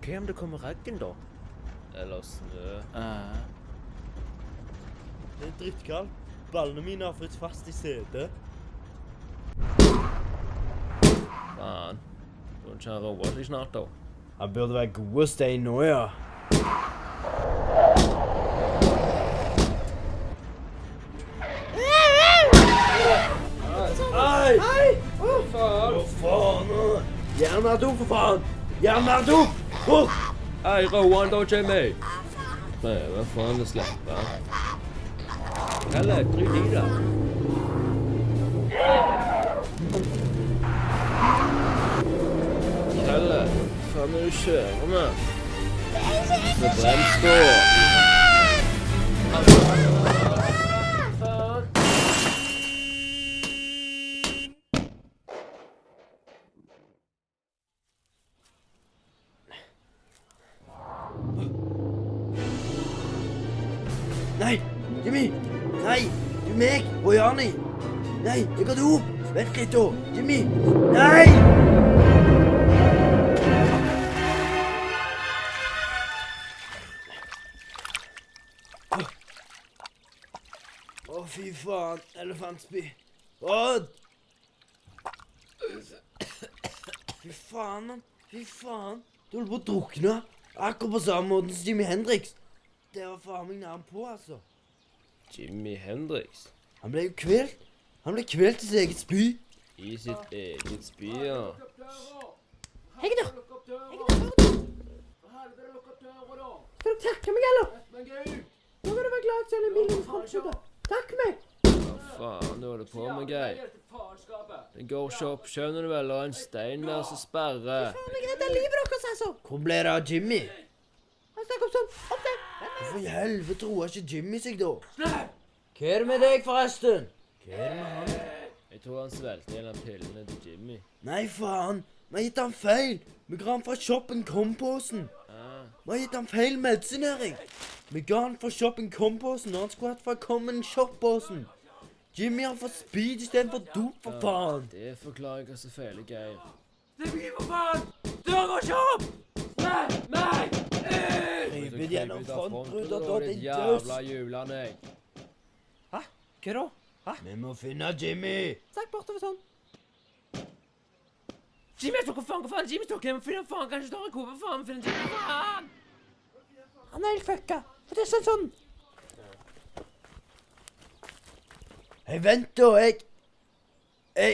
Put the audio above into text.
Hva om det kommer regn da? Eller snø? Det er drittkaldt. Ballene mine har fått fast i setet. Faen. Burde ikke han roe seg snart da? Han burde være gode stein nå, ja. Hei! Hva faen? Hva faen? Jernardo, for faen! Jernardo! Fort! Hei, roe han da, Jimmy! Nei, hva faen, det slipper han. Kalle, tryk i det. Kalle, hva faen er du kjører med? Med brems da. Nei! Jimmy! Nei! Du meg! Og Jani! Nei, jeg går til opp! Vent litt da! Jimmy! Nei! Å, fy faen! Elefantspy! Odd! Fy faen, mann! Fy faen! Du holder på å drukne! Akkurat på samme måte som Jimi Hendrix! Det var faen meg nærmere på, altså. Jimi Hendrix? Han ble jo kvelt. Han ble kvelt i sitt eget spy. I sitt eget spy, ja. Hegner! Skal du takke meg, eller? Nå kan du være glad at jeg er bilen fra frontruta. Takk meg! Hva faen du holder på med, Geir? Det går ikke opp, skjønner du vel, og en stein der som sperrer. Faen, jeg redder livet deres, altså! Hvor ble det av Jimmy? Han snakker om sånn. Opp der! Hvorfor i helvete roer ikke Jimmy seg da? Hva er det med deg, forresten? Hva er det med han? Jeg tror han svelgte en av pillene til Jimmy. Nei, faen. Vi har gitt han feil. Vi ga han fra shoppen komposen. Vi har gitt han feil medisinering. Vi ga han fra shoppen komposen når han skulle hatt fra common shop-båsen. Jimmy har fått speed i stedet for dop, for faen. Det forklarer hva som feiler Geir. Det blir for faen! Døra går ikke opp! Nei! Krypet gjennom frontruta, da ditt din jævla døs. julene, jeg. Hæ? Hva da? Vi må finne Jimmy. Snakk bortover sånn. Jimmy står, hva faen? Jimmy står, hvem finner faen? Kanskje står i hvor faen finner Jimmy? Faen! Han er helt fucka. For det er sånn. Hei, vent da, jeg